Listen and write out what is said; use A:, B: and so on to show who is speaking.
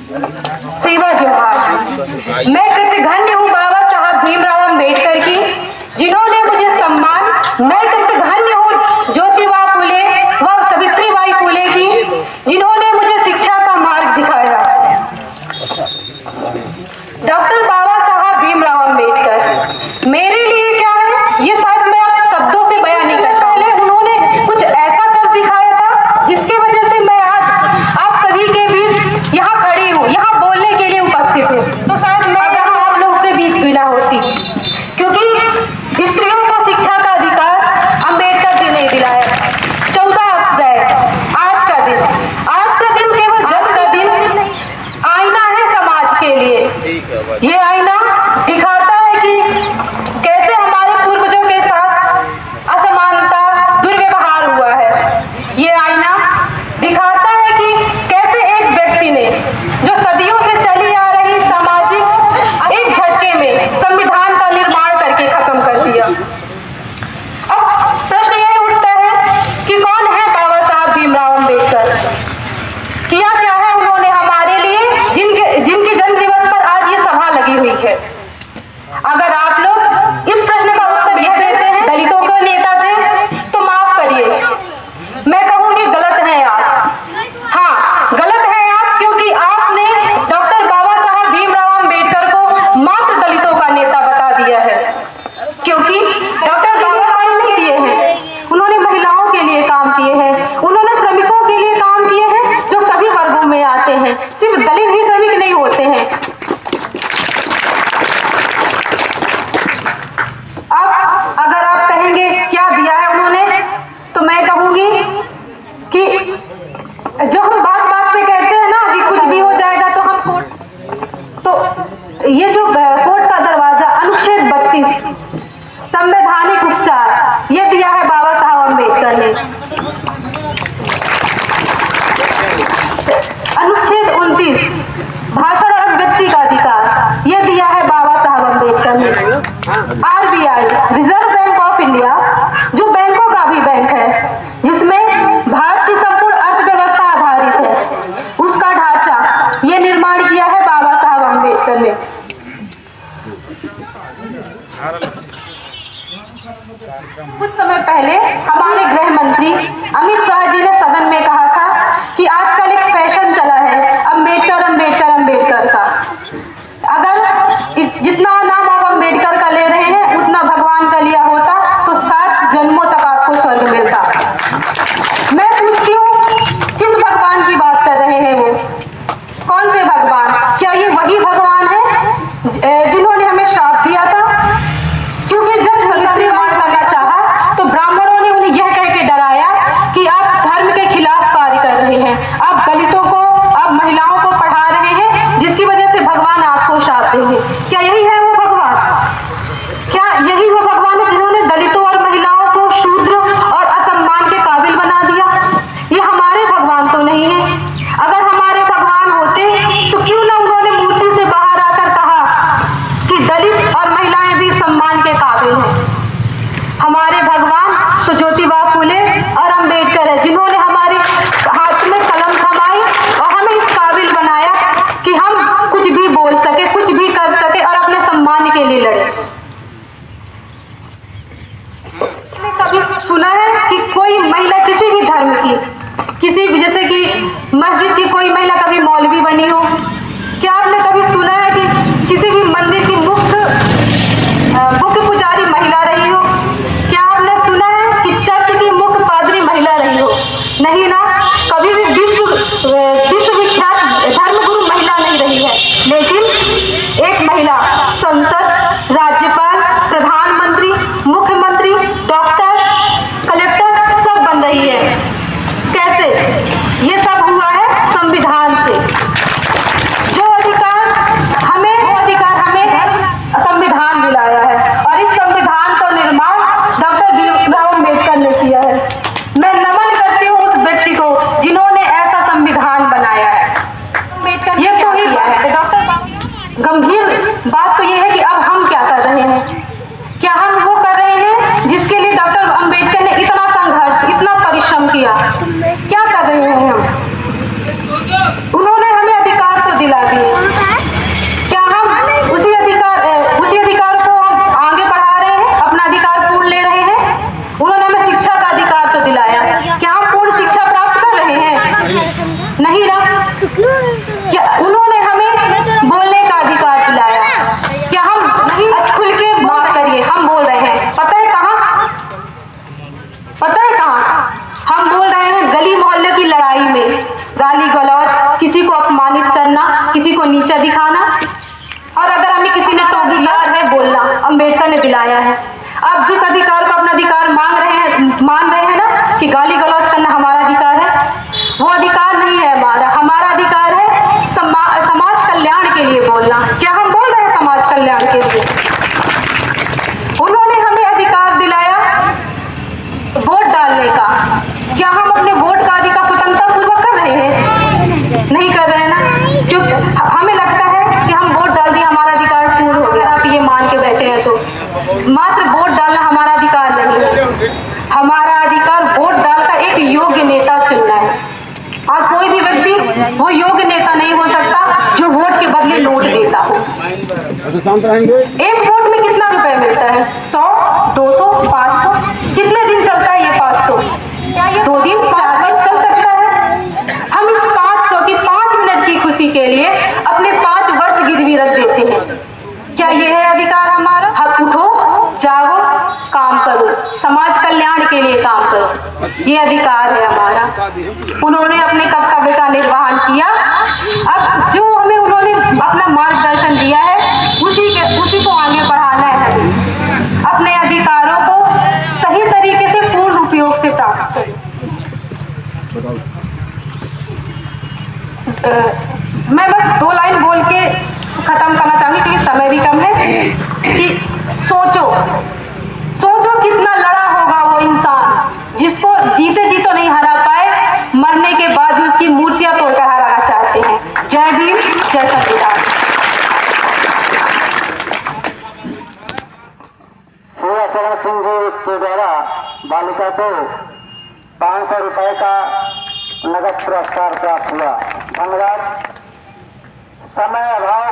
A: सेवा जोहार। मैं कृतघ्न हूँ बाबा साहब भीमराव अंबेडकर की, जिन्होंने मुझे सम्मान, मैं कृतघ्न हूँ ज्योतिबा फुले व सावित्रीबाई फुले की, जिन्होंने मुझे शिक्षा का मार्ग दिखाया। डॉक्टर बाबा साहब भीमराव अंबेडकर मेरे लिए क्या है, ये शायद मैं आप शब्दों से बयान नहीं कर पहले उन्होंने कुछ ऐसा कर दिखाया था जिसकी वजह से मैं आज आप सभी के बीच यहाँ खड़ी हूँ, यहाँ बोलने के लिए उपस्थित हूँ। तो शायद मैं यहाँ आप लोग से बीच भी ना होती, क्योंकि स्त्रियों को शिक्षा का अधिकार अंबेडकर जी ने दिलाया। 14 अप्रैल आज का दिन केवल जज का दिन आईना है समाज के लिए। ये आईना दिखाता है कि कैसे हमारे पूर्वजों के साथ असमानता, दुर्व्यवहार हुआ है। ये आईना दिखाता है कि कैसे एक व्यक्ति ने जो सदियों से चली आ रही सामाजिक एक झटके में संविधान का निर्माण करके खत्म कर दिया। अब प्रश्न यह उठता है कि कौन है बाबा साहब भीमराव अंबेडकर, किया क्या है उन्होंने हमारे लिए, जिनके जन्म दिवस पर आज ये सभा लगी हुई है। अगर आप लोग इस प्रश्न का उत्तर यह देते हैं दलितों के नेता थे, तो माफ करिए, मैं कहूंगी गलत हैं आप। हाँ, गलत हैं आप, क्योंकि आपने डॉक्टर बाबा साहब भीमराव अंबेडकर को मात्र दलितों का नेता बता दिया है, क्योंकि डॉक्टर बाबा साहब नहीं किए हैं, उन्होंने महिलाओं के लिए काम किए हैं, उन्होंने श्रमिकों के लिए काम किए हैं जो सभी वर्गों में आते हैं, सिर्फ दलित ही श्रमिक नहीं होते हैं। अब अगर आप कहेंगे क्या दिया है उन्होंने, तो मैं कहूंगी कि जो हम बात बात पे कहते हैं ना कि कुछ भी हो जाएगा तो हम कोर्ट, तो ये जो कोर्ट का दरवाजा अनुच्छेद 32 संवैधानिक उपचार, ये दिया है बाबा साहब अंबेडकर ने। अनुच्छेद 29 भाषण और अभिव्यक्ति का अधिकार, ये दिया है बाबा साहब अंबेडकर ने। RBI, reserve bank of India, जो बैंकों का भी बैंक है, जिसमें भारत की संपूर्ण अर्थव्यवस्था आधारित है, उसका ढांचा ये निर्माण किया है बाबा साहब अंबेडकर ने। कुछ समय पहले हमारे गृह मंत्री अमित शाह जी ने सदन में कहा था कि आजकल एक फैशन चला है अंबेडकर अंबेडकर अंबेडकर का। अगर जितना नाम आप अंबेडकर का ले रहे हैं उतना भगवान का लिया होता तो 7 जन्मों तक आपको स्वर्ग मिलता। मैं पूछती हूँ, किस भगवान की बात कर रहे हैं वो? कौन से भगवान? क्या ये वही भगवान है जिन्होंने हमें श्राप दिया था? क्योंकि जब सावित्री निर्माण करना चाहा तो ब्राह्मणों ने उन्हें यह कह के डराया कि आप धर्म के खिलाफ कार्य कर रहे हैं, आप दलितों को, आप महिलाओं को पढ़ा रहे हैं, जिसकी वजह से भगवान आपको श्राप देंगे। क्या यही है वो भगवान? क्या यही वो भगवान है जिन्होंने दलितों और महिलाओं को शूद्र और असम्मान के काबिल बना दिया? ये हमारे भगवान तो नहीं है। अगर हमारे भगवान होते तो क्यों ना उन्होंने मूर्ति से बाहर आकर कहा कि दलित और महिलाएं भी सम्मान के काबिल हैं। हमारे भगवान तो ज्योतिबा फुले और अंबेडकर है, जिन्होंने हमारे हाथ में कलम थमाई और हमें इस काबिल बनाया कि हम कुछ भी बोल सके, कुछ भी कर सके और अपने सम्मान के लिए लड़े। आपने कभी सुना है कि कोई महिला किसी भी धर्म की, किसी भी, जैसे कि मस्जिद की कोई महिला कभी मौलवी बनी हो? क्या आपने कभी सुना है कि किसी भी मंदिर की मुख्य पुजारी महिला रही हो? क्या आपने सुना है कि चर्च की मुख्य पादरी महिला रही हो? नहीं ना, कभी भी विश्वविख्यात धर्मगुरु महिला नहीं रही है। लेकिन एक महिला संसद, राज्यपाल, प्रधानमंत्री, मुख्यमंत्री, डॉक्टर, कलेक्टर सब बन रही है। कैसे? ये सब हुआ है संविधान से। जो अधिकार हमें संविधान दिलाया है और इस संविधान का निर्माण डॉक्टर भीमराव अंबेडकर ने किया है। मैं नमन करती हूँ उस व्यक्ति को जिन्होंने ऐसा संविधान बनाया है। अंबेडकर ये तो ही है। डॉक्टर, गंभीर बात तो ये है कि अब हम क्या कर रहे हैं? क्या हम वो कर रहे हैं जिसके लिए डॉक्टर अंबेडकर ने इतना संघर्ष, इतना परिश्रम किया? क्या कर रहे हैं हम? उन्होंने हमें अधिकार तो दिलाया। क्या उन्होंने हमें बोलने का अधिकार दिलाया? क्या हम नहीं? खुल के माफ करिए, हम बोल रहे हैं, पता है कहाँ? पता है कहाँ? हम बोल रहे हैं गली मोहल्ले की लड़ाई में, गाली गलौज, किसी को अपमानित करना, किसी को नीचा दिखाना, और अगर हमें किसी ने टोक दिया है बोलना, अम्बेडकर ने दिलाया है। आप जिस अधिकार को अपना अधिकार मान रहे हैं ना कि गाली गलौज करना हमारा अधिकार है, वो अधिकार नहीं है हमारा। हमारा अधिकार है समाज कल्याण के लिए बोलना। क्या हम बोल रहे हैं समाज कल्याण के लिए? उन्होंने हमें अधिकार दिलाया वोट डालने का। क्या हम अपने वोट का अधिकार स्वतंत्रता पूर्वक कर रहे हैं? नहीं कर रहे हैं ना, क्योंकि हमें लगता है कि हम वोट डाल दिए, हमारा अधिकार पूर्ण हो गया। आप ये मान के बैठे हैं तो मात्र वोट डालना हमारा अधिकार नहीं है। हमारा अधिकार वोट डालकर एक योग्य नेता चुनना है, और कोई भी व्यक्ति वो योग्य नेता नहीं हो सकता जो वोट के बदले नोट देता हो। एक वोट में कितना रुपए मिलता है? 100, 200, 500? कितने दिन चलता है ये 500? क्या ये 2 दिन 4 दिन चल सकता है? हम इस 500 की 5 मिनट की खुशी के लिए अपने 5 वर्ष गिरवी रख देते हैं। क्या ये है अधिकार हमारा? हक उठो, जागो, काम करो, समाज कल्याण के लिए काम करो, ये अधिकार है हमारा। उन्होंने अपने कर्तव्य का निर्वहन किया। अब जो हमें उन्होंने अपना मार्गदर्शन दिया है उसी को आगे बढ़ाना है। हमें अपने अधिकारों को सही तरीके से पूर्ण उपयोग से प्राप्त करें। मैं बस 2 लाइन बोल के खत्म करना चाहूंगी क्योंकि समय भी कम है। कि सोचो कितना लड़ा होगा वो इंसान जिसको जीते जी तो नहीं हरा पाए, मरने के बाद भी उसकी मूर्तियां तोड़कर हराना चाहते हैं। जय भीम, जय संविधान।
B: शरण सिंह जी के द्वारा बालिका को 500 रुपए का नगद पुरस्कार प्राप्त हुआ। धन्यवाद। समय अभाव